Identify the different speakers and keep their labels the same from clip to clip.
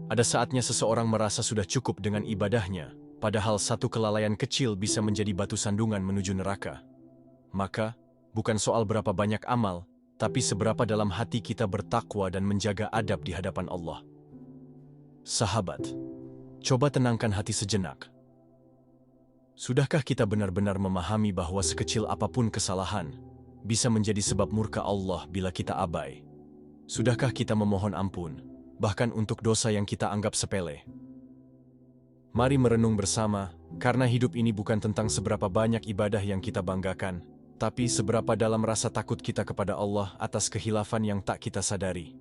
Speaker 1: Ada saatnya seseorang merasa sudah cukup dengan ibadahnya, padahal satu kelalaian kecil bisa menjadi batu sandungan menuju neraka. Maka, bukan soal berapa banyak amal, tapi seberapa dalam hati kita bertakwa dan menjaga adab di hadapan Allah. Sahabat, coba tenangkan hati sejenak. Sudahkah kita benar-benar memahami bahwa sekecil apapun kesalahan bisa menjadi sebab murka Allah bila kita abai? Sudahkah kita memohon ampun, bahkan untuk dosa yang kita anggap sepele? Mari merenung bersama, karena hidup ini bukan tentang seberapa banyak ibadah yang kita banggakan, tapi seberapa dalam rasa takut kita kepada Allah atas kehilafan yang tak kita sadari.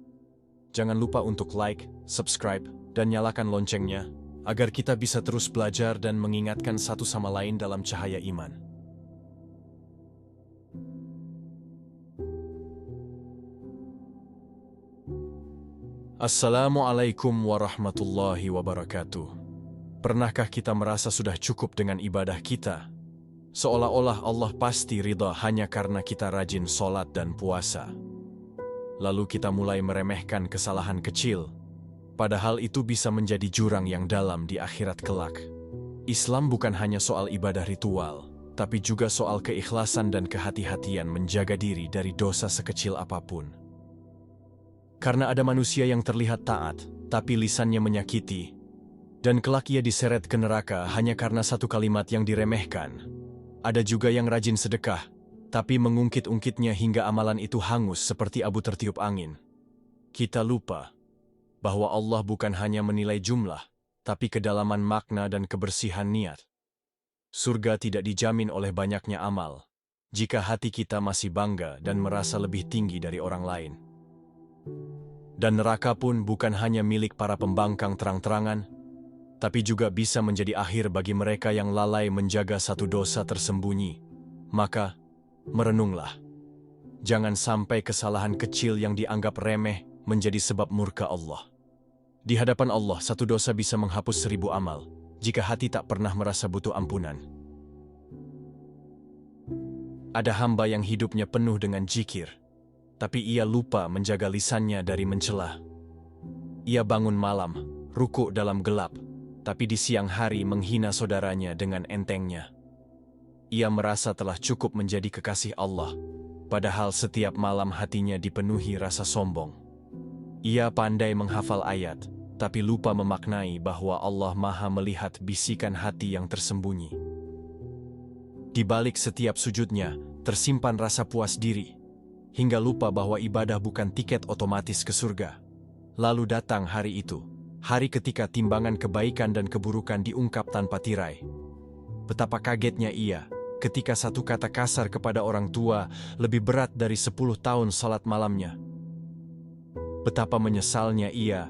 Speaker 1: Jangan lupa untuk like, subscribe, dan nyalakan loncengnya, agar kita bisa terus belajar dan mengingatkan satu sama lain dalam cahaya iman. Assalamualaikum warahmatullahi wabarakatuh. Pernahkah kita merasa sudah cukup dengan ibadah kita? Seolah-olah Allah pasti ridha hanya karena kita rajin sholat dan puasa. Lalu kita mulai meremehkan kesalahan kecil, padahal itu bisa menjadi jurang yang dalam di akhirat kelak. Islam bukan hanya soal ibadah ritual, tapi juga soal keikhlasan dan kehati-hatian menjaga diri dari dosa sekecil apapun. Karena ada manusia yang terlihat taat, tapi lisannya menyakiti, dan kelak ia diseret ke neraka hanya karena satu kalimat yang diremehkan. Ada juga yang rajin sedekah, tapi mengungkit-ungkitnya hingga amalan itu hangus seperti abu tertiup angin. Kita lupa bahwa Allah bukan hanya menilai jumlah, tapi kedalaman makna dan kebersihan niat. Surga tidak dijamin oleh banyaknya amal, jika hati kita masih bangga dan merasa lebih tinggi dari orang lain. Dan neraka pun bukan hanya milik para pembangkang terang-terangan, tapi juga bisa menjadi akhir bagi mereka yang lalai menjaga satu dosa tersembunyi. Maka, merenunglah. Jangan sampai kesalahan kecil yang dianggap remeh menjadi sebab murka Allah. Di hadapan Allah, satu dosa bisa menghapus 1000 amal, jika hati tak pernah merasa butuh ampunan. Ada hamba yang hidupnya penuh dengan zikir, tapi ia lupa menjaga lisannya dari mencela. Ia bangun malam, rukuk dalam gelap, tapi di siang hari menghina saudaranya dengan entengnya. Ia merasa telah cukup menjadi kekasih Allah, padahal setiap malam hatinya dipenuhi rasa sombong. Ia pandai menghafal ayat, tapi lupa memaknai bahwa Allah Maha melihat bisikan hati yang tersembunyi. Di balik setiap sujudnya, tersimpan rasa puas diri, hingga lupa bahwa ibadah bukan tiket otomatis ke surga. Lalu datang hari itu, hari ketika timbangan kebaikan dan keburukan diungkap tanpa tirai. Betapa kagetnya ia ketika satu kata kasar kepada orang tua lebih berat dari 10 tahun salat malamnya. Betapa menyesalnya ia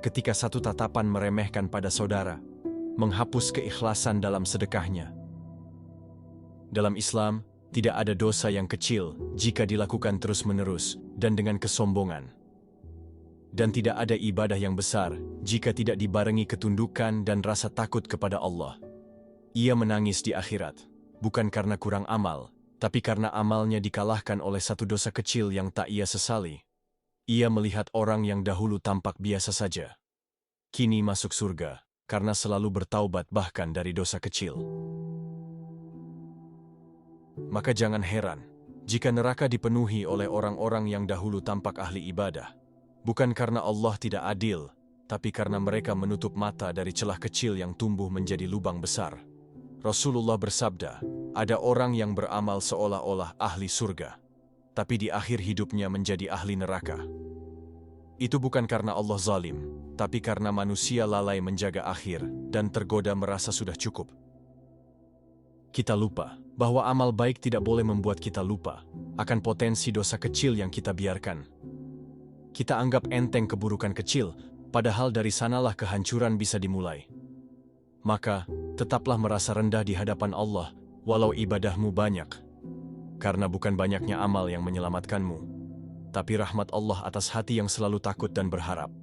Speaker 1: ketika satu tatapan meremehkan pada saudara menghapus keikhlasan dalam sedekahnya. Dalam Islam, tidak ada dosa yang kecil jika dilakukan terus-menerus dan dengan kesombongan. Dan tidak ada ibadah yang besar jika tidak dibarengi ketundukan dan rasa takut kepada Allah. Ia menangis di akhirat, bukan karena kurang amal, tapi karena amalnya dikalahkan oleh satu dosa kecil yang tak ia sesali. Ia melihat orang yang dahulu tampak biasa saja, kini masuk surga karena selalu bertaubat bahkan dari dosa kecil. Maka jangan heran jika neraka dipenuhi oleh orang-orang yang dahulu tampak ahli ibadah. Bukan karena Allah tidak adil, tapi karena mereka menutup mata dari celah kecil yang tumbuh menjadi lubang besar. Rasulullah bersabda, ada orang yang beramal seolah-olah ahli surga, tapi di akhir hidupnya menjadi ahli neraka. Itu bukan karena Allah zalim, tapi karena manusia lalai menjaga akhir dan tergoda merasa sudah cukup. Kita lupa bahwa amal baik tidak boleh membuat kita lupa akan potensi dosa kecil yang kita biarkan. Kita anggap enteng keburukan kecil, padahal dari sanalah kehancuran bisa dimulai. Maka, tetaplah merasa rendah di hadapan Allah, walau ibadahmu banyak. Karena bukan banyaknya amal yang menyelamatkanmu, tapi rahmat Allah atas hati yang selalu takut dan berharap.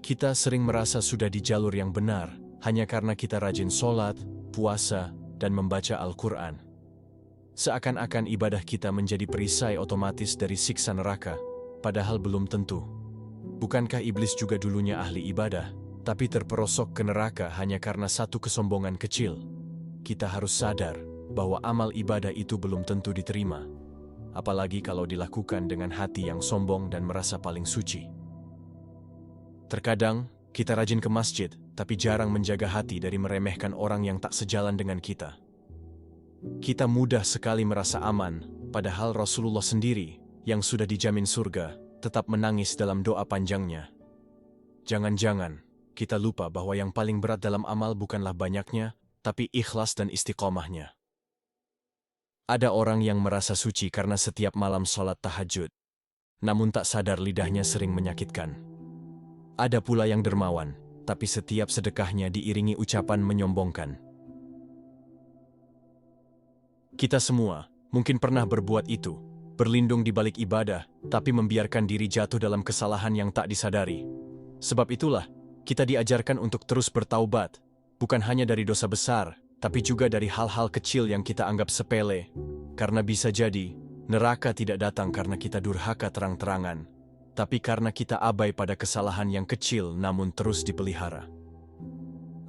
Speaker 1: Kita sering merasa sudah di jalur yang benar, hanya karena kita rajin sholat, puasa, dan membaca Al-Quran. Seakan-akan ibadah kita menjadi perisai otomatis dari siksa neraka, padahal belum tentu. Bukankah iblis juga dulunya ahli ibadah, tapi terperosok ke neraka hanya karena satu kesombongan kecil? Kita harus sadar bahwa amal ibadah itu belum tentu diterima, apalagi kalau dilakukan dengan hati yang sombong dan merasa paling suci. Terkadang, kita rajin ke masjid, tapi jarang menjaga hati dari meremehkan orang yang tak sejalan dengan kita. Kita mudah sekali merasa aman, padahal Rasulullah sendiri, yang sudah dijamin surga, tetap menangis dalam doa panjangnya. Jangan-jangan kita lupa bahwa yang paling berat dalam amal bukanlah banyaknya, tapi ikhlas dan istiqomahnya. Ada orang yang merasa suci karena setiap malam sholat tahajud, namun tak sadar lidahnya sering menyakitkan. Ada pula yang dermawan, tapi setiap sedekahnya diiringi ucapan menyombongkan. Kita semua mungkin pernah berbuat itu, berlindung di balik ibadah, tapi membiarkan diri jatuh dalam kesalahan yang tak disadari. Sebab itulah, kita diajarkan untuk terus bertaubat, bukan hanya dari dosa besar, tapi juga dari hal-hal kecil yang kita anggap sepele. Karena bisa jadi, neraka tidak datang karena kita durhaka terang-terangan, tapi karena kita abai pada kesalahan yang kecil namun terus dipelihara.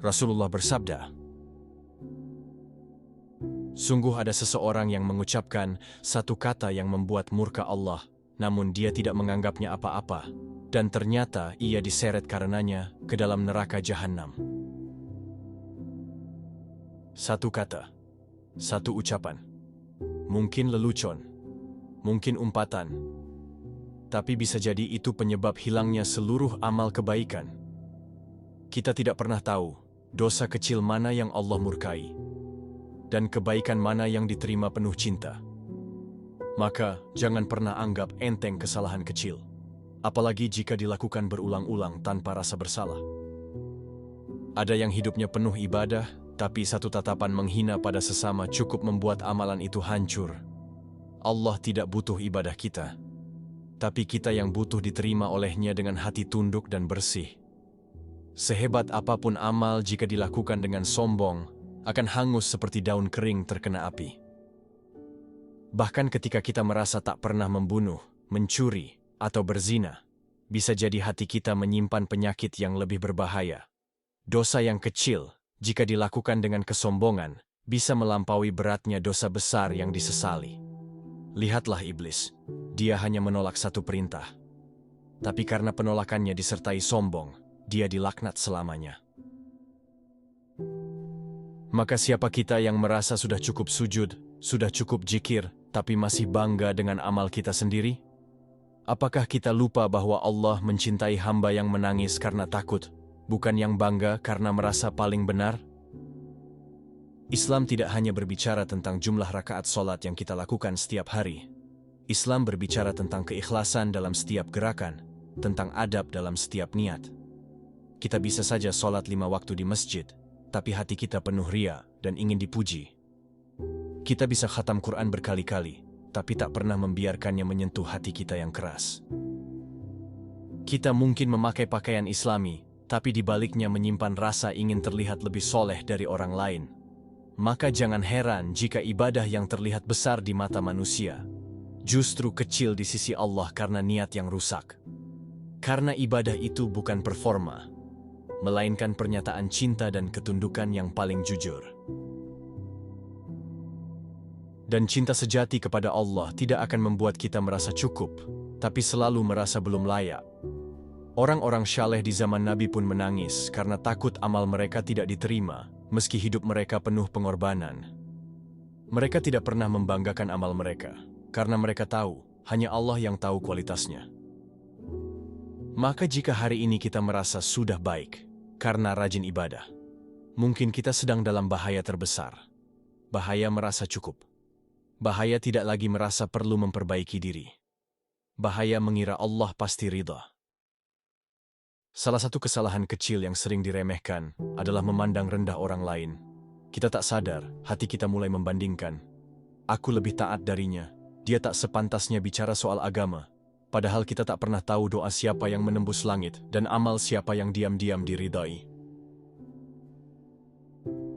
Speaker 1: Rasulullah bersabda, "Sungguh ada seseorang yang mengucapkan satu kata yang membuat murka Allah, namun dia tidak menganggapnya apa-apa, dan ternyata ia diseret karenanya ke dalam neraka jahanam." Satu kata, satu ucapan, mungkin lelucon, mungkin umpatan, tapi bisa jadi itu penyebab hilangnya seluruh amal kebaikan. Kita tidak pernah tahu dosa kecil mana yang Allah murkai, dan kebaikan mana yang diterima penuh cinta. Maka, jangan pernah anggap enteng kesalahan kecil, apalagi jika dilakukan berulang-ulang tanpa rasa bersalah. Ada yang hidupnya penuh ibadah, tapi satu tatapan menghina pada sesama cukup membuat amalan itu hancur. Allah tidak butuh ibadah kita, tapi kita yang butuh diterima olehnya dengan hati tunduk dan bersih. Sehebat apapun amal jika dilakukan dengan sombong, akan hangus seperti daun kering terkena api. Bahkan ketika kita merasa tak pernah membunuh, mencuri, atau berzina, bisa jadi hati kita menyimpan penyakit yang lebih berbahaya. Dosa yang kecil, jika dilakukan dengan kesombongan, bisa melampaui beratnya dosa besar yang disesali. Lihatlah iblis, dia hanya menolak satu perintah. Tapi karena penolakannya disertai sombong, dia dilaknat selamanya. Maka siapa kita yang merasa sudah cukup sujud, sudah cukup zikir, tapi masih bangga dengan amal kita sendiri? Apakah kita lupa bahwa Allah mencintai hamba yang menangis karena takut, bukan yang bangga karena merasa paling benar? Islam tidak hanya berbicara tentang jumlah rakaat sholat yang kita lakukan setiap hari. Islam berbicara tentang keikhlasan dalam setiap gerakan, tentang adab dalam setiap niat. Kita bisa saja sholat 5 waktu di masjid, tapi hati kita penuh ria dan ingin dipuji. Kita bisa khatam Quran berkali-kali, tapi tak pernah membiarkannya menyentuh hati kita yang keras. Kita mungkin memakai pakaian Islami, tapi di baliknya menyimpan rasa ingin terlihat lebih soleh dari orang lain. Maka jangan heran jika ibadah yang terlihat besar di mata manusia justru kecil di sisi Allah karena niat yang rusak. Karena ibadah itu bukan performa, melainkan pernyataan cinta dan ketundukan yang paling jujur. Dan cinta sejati kepada Allah tidak akan membuat kita merasa cukup, tapi selalu merasa belum layak. Orang-orang syaleh di zaman Nabi pun menangis karena takut amal mereka tidak diterima, meski hidup mereka penuh pengorbanan. Mereka tidak pernah membanggakan amal mereka, karena mereka tahu, hanya Allah yang tahu kualitasnya. Maka jika hari ini kita merasa sudah baik, karena rajin ibadah, mungkin kita sedang dalam bahaya terbesar. Bahaya merasa cukup. Bahaya tidak lagi merasa perlu memperbaiki diri. Bahaya mengira Allah pasti ridha. Salah satu kesalahan kecil yang sering diremehkan adalah memandang rendah orang lain. Kita tak sadar, hati kita mulai membandingkan. Aku lebih taat darinya, dia tak sepantasnya bicara soal agama. Padahal kita tak pernah tahu doa siapa yang menembus langit dan amal siapa yang diam-diam diridai.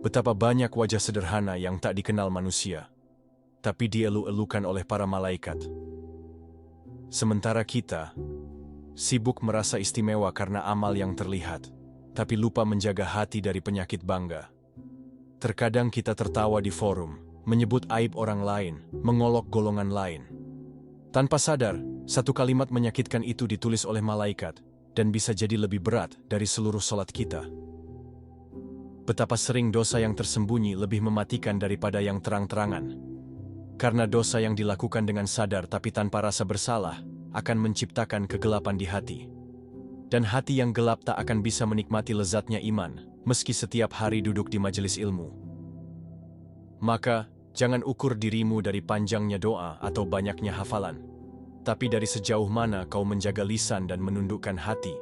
Speaker 1: Betapa banyak wajah sederhana yang tak dikenal manusia, tapi dielu-elukan oleh para malaikat. Sementara kita, sibuk merasa istimewa karena amal yang terlihat, tapi lupa menjaga hati dari penyakit bangga. Terkadang kita tertawa di forum, menyebut aib orang lain, mengolok golongan lain. Tanpa sadar, satu kalimat menyakitkan itu ditulis oleh malaikat, dan bisa jadi lebih berat dari seluruh sholat kita. Betapa sering dosa yang tersembunyi lebih mematikan daripada yang terang-terangan. Karena dosa yang dilakukan dengan sadar tapi tanpa rasa bersalah, akan menciptakan kegelapan di hati. Dan hati yang gelap tak akan bisa menikmati lezatnya iman, meski setiap hari duduk di majelis ilmu. Maka, jangan ukur dirimu dari panjangnya doa atau banyaknya hafalan, tapi dari sejauh mana kau menjaga lisan dan menundukkan hati.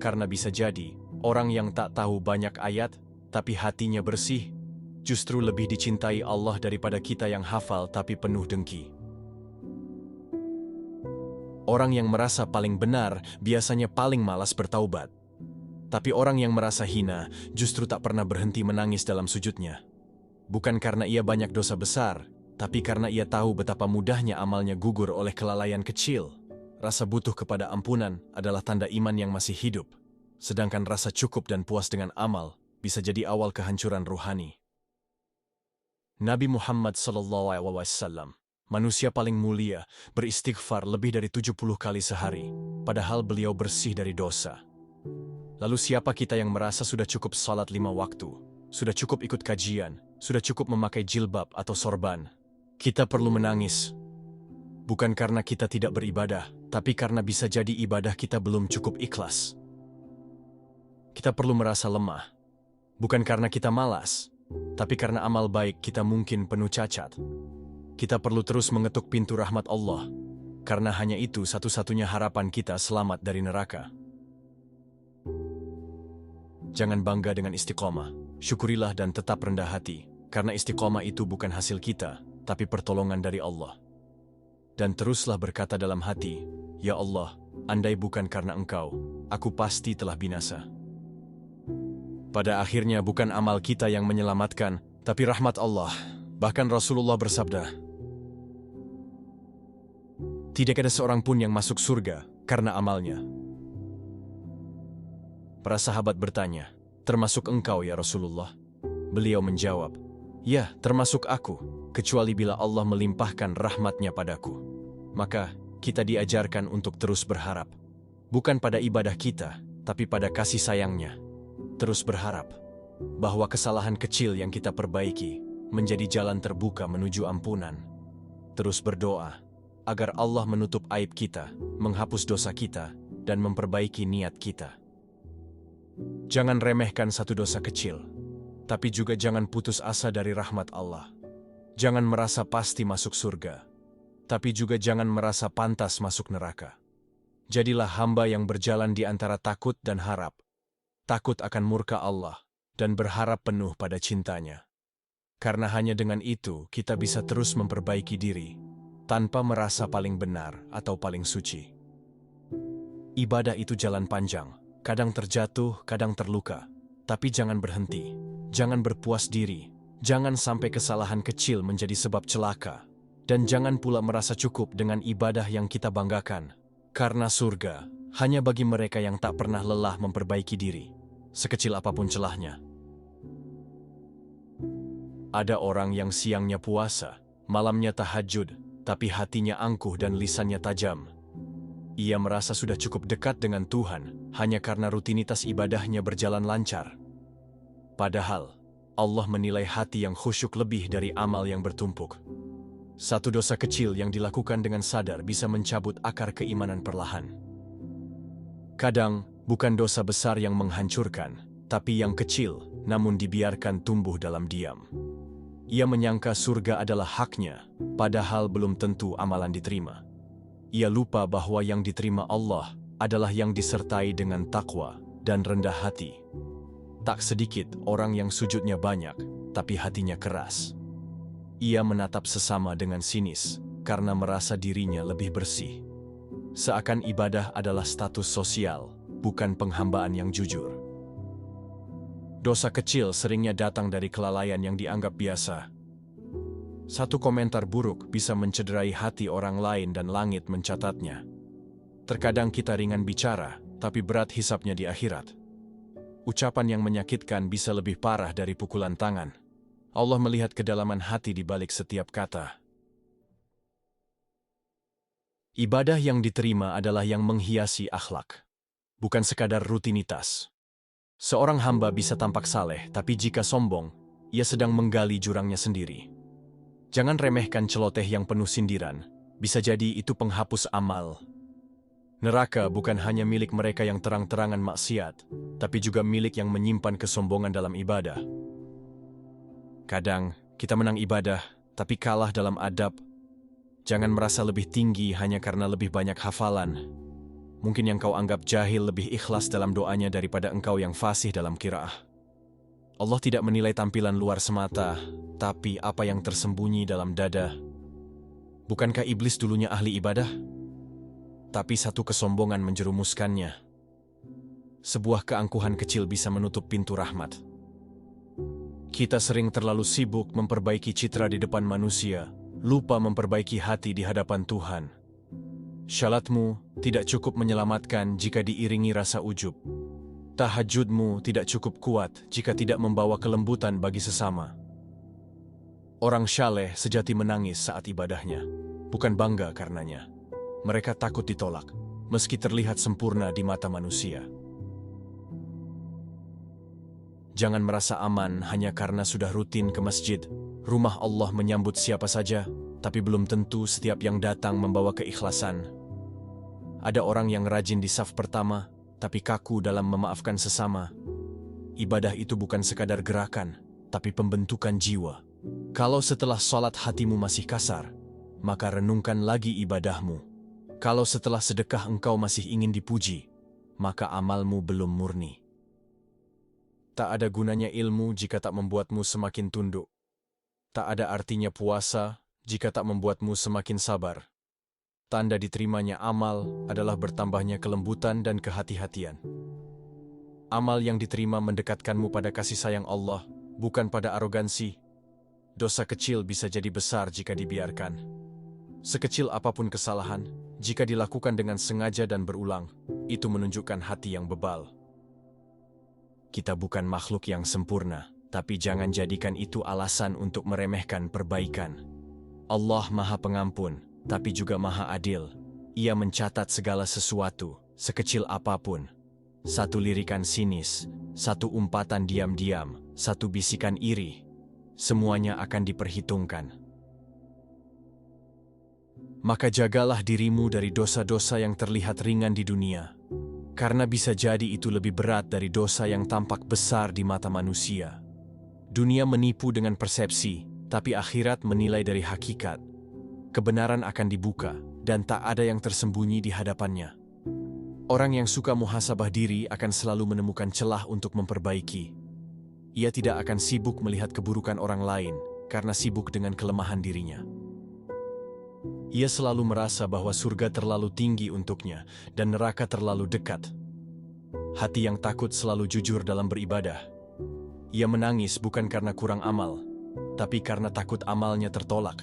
Speaker 1: Karena bisa jadi, orang yang tak tahu banyak ayat, tapi hatinya bersih, justru lebih dicintai Allah daripada kita yang hafal tapi penuh dengki. Orang yang merasa paling benar biasanya paling malas bertaubat. Tapi orang yang merasa hina justru tak pernah berhenti menangis dalam sujudnya. Bukan karena ia banyak dosa besar, tapi karena ia tahu betapa mudahnya amalnya gugur oleh kelalaian kecil. Rasa butuh kepada ampunan adalah tanda iman yang masih hidup, sedangkan rasa cukup dan puas dengan amal bisa jadi awal kehancuran ruhani. Nabi Muhammad SAW, manusia paling mulia, beristighfar lebih dari 70 kali sehari, padahal beliau bersih dari dosa. Lalu siapa kita yang merasa sudah cukup salat 5 waktu, sudah cukup ikut kajian, sudah cukup memakai jilbab atau sorban? Kita perlu menangis. Bukan karena kita tidak beribadah, tapi karena bisa jadi ibadah kita belum cukup ikhlas. Kita perlu merasa lemah. Bukan karena kita malas, tapi karena amal baik kita mungkin penuh cacat. Kita perlu terus mengetuk pintu rahmat Allah, karena hanya itu satu-satunya harapan kita selamat dari neraka. Jangan bangga dengan istiqomah, syukurilah dan tetap rendah hati, karena istiqomah itu bukan hasil kita, tapi pertolongan dari Allah. Dan teruslah berkata dalam hati, "Ya Allah, andai bukan karena Engkau, aku pasti telah binasa." Pada akhirnya bukan amal kita yang menyelamatkan, tapi rahmat Allah. Bahkan Rasulullah bersabda, "Tidak ada seorang pun yang masuk surga karena amalnya." Para sahabat bertanya, "Termasuk engkau ya Rasulullah?" Beliau menjawab, "Ya, termasuk aku, kecuali bila Allah melimpahkan rahmatnya padaku." Maka, kita diajarkan untuk terus berharap. Bukan pada ibadah kita, tapi pada kasih sayangnya. Terus berharap bahwa kesalahan kecil yang kita perbaiki menjadi jalan terbuka menuju ampunan. Terus berdoa agar Allah menutup aib kita, menghapus dosa kita, dan memperbaiki niat kita. Jangan remehkan satu dosa kecil, tapi juga jangan putus asa dari rahmat Allah. Jangan merasa pasti masuk surga, tapi juga jangan merasa pantas masuk neraka. Jadilah hamba yang berjalan di antara takut dan harap. Takut akan murka Allah, dan berharap penuh pada cintanya. Karena hanya dengan itu kita bisa terus memperbaiki diri, tanpa merasa paling benar atau paling suci. Ibadah itu jalan panjang, kadang terjatuh, kadang terluka. Tapi jangan berhenti, jangan berpuas diri, jangan sampai kesalahan kecil menjadi sebab celaka. Dan jangan pula merasa cukup dengan ibadah yang kita banggakan. Karena surga hanya bagi mereka yang tak pernah lelah memperbaiki diri, sekecil apapun celahnya. Ada orang yang siangnya puasa, malamnya tahajud, tapi hatinya angkuh dan lisannya tajam. Ia merasa sudah cukup dekat dengan Tuhan, hanya karena rutinitas ibadahnya berjalan lancar. Padahal, Allah menilai hati yang khusyuk lebih dari amal yang bertumpuk. Satu dosa kecil yang dilakukan dengan sadar bisa mencabut akar keimanan perlahan. Kadang, bukan dosa besar yang menghancurkan, tapi yang kecil, namun dibiarkan tumbuh dalam diam. Ia menyangka surga adalah haknya, padahal belum tentu amalan diterima. Ia lupa bahwa yang diterima Allah adalah yang disertai dengan takwa dan rendah hati. Tak sedikit orang yang sujudnya banyak, tapi hatinya keras. Ia menatap sesama dengan sinis, karena merasa dirinya lebih bersih. Seakan ibadah adalah status sosial, bukan penghambaan yang jujur. Dosa kecil seringnya datang dari kelalaian yang dianggap biasa. Satu komentar buruk bisa mencederai hati orang lain dan langit mencatatnya. Terkadang kita ringan bicara, tapi berat hisapnya di akhirat. Ucapan yang menyakitkan bisa lebih parah dari pukulan tangan. Allah melihat kedalaman hati di balik setiap kata. Ibadah yang diterima adalah yang menghiasi akhlak, bukan sekadar rutinitas. Seorang hamba bisa tampak saleh, tapi jika sombong, ia sedang menggali jurangnya sendiri. Jangan remehkan celoteh yang penuh sindiran, bisa jadi itu penghapus amal. Neraka bukan hanya milik mereka yang terang-terangan maksiat, tapi juga milik yang menyimpan kesombongan dalam ibadah. Kadang, kita menang ibadah, tapi kalah dalam adab. Jangan merasa lebih tinggi hanya karena lebih banyak hafalan. Mungkin yang kau anggap jahil lebih ikhlas dalam doanya daripada engkau yang fasih dalam qiraah. Allah tidak menilai tampilan luar semata, tapi apa yang tersembunyi dalam dada. Bukankah iblis dulunya ahli ibadah? Tapi satu kesombongan menjerumuskannya. Sebuah keangkuhan kecil bisa menutup pintu rahmat. Kita sering terlalu sibuk memperbaiki citra di depan manusia, lupa memperbaiki hati di hadapan Tuhan. Syalatmu tidak cukup menyelamatkan jika diiringi rasa ujub. Tahajudmu tidak cukup kuat jika tidak membawa kelembutan bagi sesama. Orang syaleh sejati menangis saat ibadahnya, bukan bangga karenanya. Mereka takut ditolak, meski terlihat sempurna di mata manusia. Jangan merasa aman hanya karena sudah rutin ke masjid. Rumah Allah menyambut siapa saja, tapi belum tentu setiap yang datang membawa keikhlasan. Ada orang yang rajin di saf pertama, tapi kaku dalam memaafkan sesama. Ibadah itu bukan sekadar gerakan, tapi pembentukan jiwa. Kalau setelah sholat hatimu masih kasar, maka renungkan lagi ibadahmu. Kalau setelah sedekah engkau masih ingin dipuji, maka amalmu belum murni. Tak ada gunanya ilmu jika tak membuatmu semakin tunduk. Tak ada artinya puasa jika tak membuatmu semakin sabar. Tanda diterimanya amal adalah bertambahnya kelembutan dan kehati-hatian. Amal yang diterima mendekatkanmu pada kasih sayang Allah, bukan pada arogansi. Dosa kecil bisa jadi besar jika dibiarkan. Sekecil apapun kesalahan, jika dilakukan dengan sengaja dan berulang, itu menunjukkan hati yang bebal. Kita bukan makhluk yang sempurna, tapi jangan jadikan itu alasan untuk meremehkan perbaikan. Allah Maha Pengampun, tapi juga Maha Adil. Ia mencatat segala sesuatu, sekecil apapun. Satu lirikan sinis, satu umpatan diam-diam, satu bisikan iri. Semuanya akan diperhitungkan. Maka jagalah dirimu dari dosa-dosa yang terlihat ringan di dunia, karena bisa jadi itu lebih berat dari dosa yang tampak besar di mata manusia. Dunia menipu dengan persepsi, tapi akhirat menilai dari hakikat. Kebenaran akan dibuka, dan tak ada yang tersembunyi di hadapannya. Orang yang suka muhasabah diri akan selalu menemukan celah untuk memperbaiki. Ia tidak akan sibuk melihat keburukan orang lain, karena sibuk dengan kelemahan dirinya. Ia selalu merasa bahwa surga terlalu tinggi untuknya dan neraka terlalu dekat. Hati yang takut selalu jujur dalam beribadah. Ia menangis bukan karena kurang amal, tapi karena takut amalnya tertolak.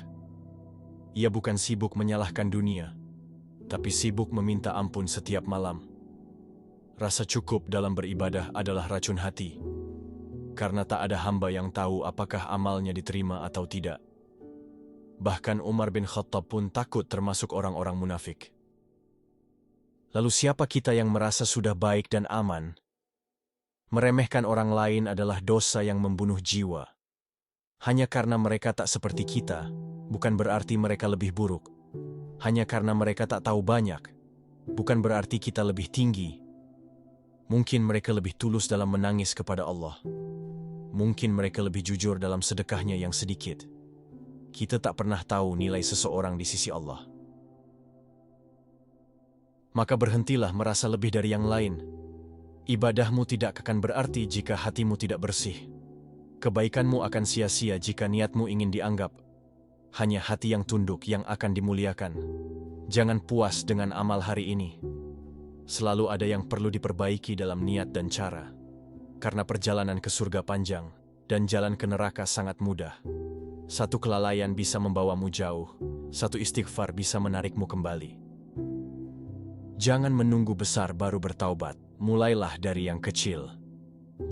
Speaker 1: Ia bukan sibuk menyalahkan dunia, tapi sibuk meminta ampun setiap malam. Rasa cukup dalam beribadah adalah racun hati, karena tak ada hamba yang tahu apakah amalnya diterima atau tidak. Bahkan Umar bin Khattab pun takut termasuk orang-orang munafik. Lalu siapa kita yang merasa sudah baik dan aman? Meremehkan orang lain adalah dosa yang membunuh jiwa. Hanya karena mereka tak seperti kita, bukan berarti mereka lebih buruk. Hanya karena mereka tak tahu banyak, bukan berarti kita lebih tinggi. Mungkin mereka lebih tulus dalam menangis kepada Allah. Mungkin mereka lebih jujur dalam sedekahnya yang sedikit. Kita tak pernah tahu nilai seseorang di sisi Allah. Maka berhentilah merasa lebih dari yang lain. Ibadahmu tidak akan berarti jika hatimu tidak bersih. Kebaikanmu akan sia-sia jika niatmu ingin dianggap. Hanya hati yang tunduk yang akan dimuliakan. Jangan puas dengan amal hari ini. Selalu ada yang perlu diperbaiki dalam niat dan cara. Karena perjalanan ke surga panjang, dan jalan ke neraka sangat mudah. Satu kelalaian bisa membawamu jauh, satu istighfar bisa menarikmu kembali. Jangan menunggu besar baru bertaubat, mulailah dari yang kecil.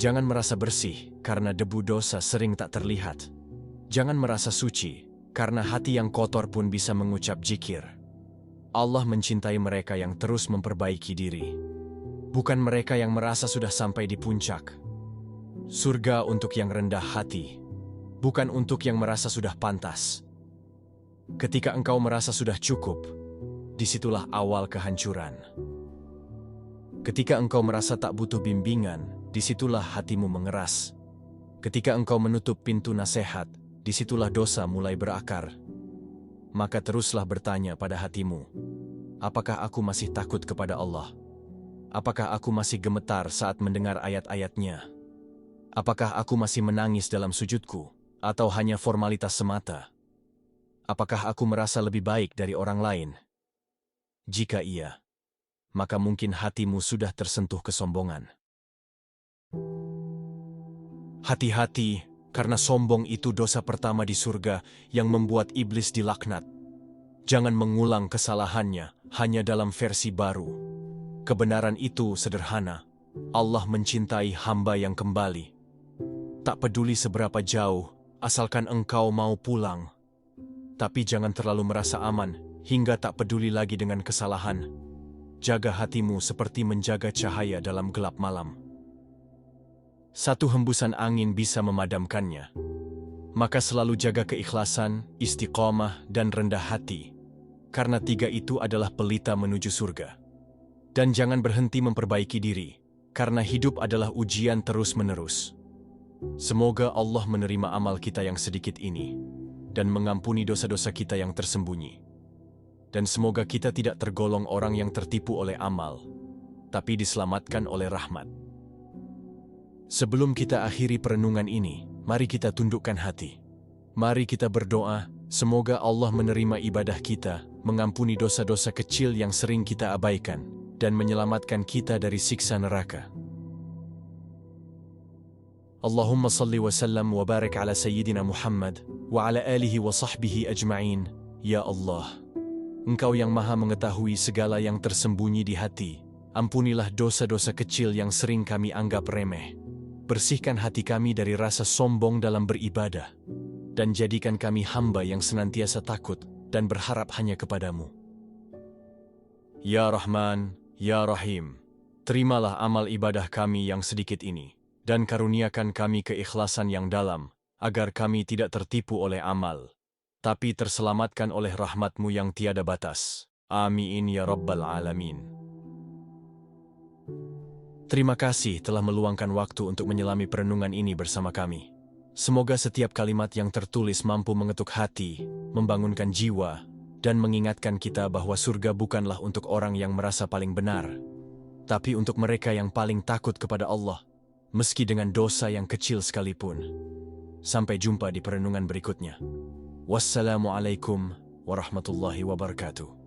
Speaker 1: Jangan merasa bersih, karena debu dosa sering tak terlihat. Jangan merasa suci, karena hati yang kotor pun bisa mengucap zikir. Allah mencintai mereka yang terus memperbaiki diri, bukan mereka yang merasa sudah sampai di puncak. Surga untuk yang rendah hati, bukan untuk yang merasa sudah pantas. Ketika engkau merasa sudah cukup, disitulah awal kehancuran. Ketika engkau merasa tak butuh bimbingan, disitulah hatimu mengeras. Ketika engkau menutup pintu nasihat, disitulah dosa mulai berakar. Maka teruslah bertanya pada hatimu, apakah aku masih takut kepada Allah? Apakah aku masih gemetar saat mendengar ayat-ayatnya? Apakah aku masih menangis dalam sujudku, atau hanya formalitas semata? Apakah aku merasa lebih baik dari orang lain? Jika iya, maka mungkin hatimu sudah tersentuh kesombongan. Hati-hati, karena sombong itu dosa pertama di surga yang membuat iblis dilaknat. Jangan mengulang kesalahannya hanya dalam versi baru. Kebenaran itu sederhana. Allah mencintai hamba yang kembali. Tak peduli seberapa jauh, asalkan engkau mau pulang. Tapi jangan terlalu merasa aman hingga tak peduli lagi dengan kesalahan. Jaga hatimu seperti menjaga cahaya dalam gelap malam. Satu hembusan angin bisa memadamkannya. Maka selalu jaga keikhlasan, istiqomah, dan rendah hati. Karena tiga itu adalah pelita menuju surga. Dan jangan berhenti memperbaiki diri, karena hidup adalah ujian terus-menerus. Semoga Allah menerima amal kita yang sedikit ini, dan mengampuni dosa-dosa kita yang tersembunyi. Dan semoga kita tidak tergolong orang yang tertipu oleh amal, tapi diselamatkan oleh rahmat. Sebelum kita akhiri perenungan ini, mari kita tundukkan hati. Mari kita berdoa, semoga Allah menerima ibadah kita, mengampuni dosa-dosa kecil yang sering kita abaikan, dan menyelamatkan kita dari siksa neraka. Allahumma salli wa sallam wa barik ala Sayyidina Muhammad, wa ala alihi wa sahbihi ajma'in. Ya Allah, Engkau yang maha mengetahui segala yang tersembunyi di hati, ampunilah dosa-dosa kecil yang sering kami anggap remeh. Bersihkan hati kami dari rasa sombong dalam beribadah, dan jadikan kami hamba yang senantiasa takut dan berharap hanya kepadamu. Ya Rahman, Ya Rahim, terimalah amal ibadah kami yang sedikit ini, dan karuniakan kami keikhlasan yang dalam, agar kami tidak tertipu oleh amal, tapi terselamatkan oleh rahmat-Mu yang tiada batas. Amin ya Rabbal Alamin. Terima kasih telah meluangkan waktu untuk menyelami perenungan ini bersama kami. Semoga setiap kalimat yang tertulis mampu mengetuk hati, membangunkan jiwa, dan mengingatkan kita bahwa surga bukanlah untuk orang yang merasa paling benar, tapi untuk mereka yang paling takut kepada Allah, meski dengan dosa yang kecil sekalipun. Sampai jumpa di perenungan berikutnya. Wassalamualaikum warahmatullahi wabarakatuh.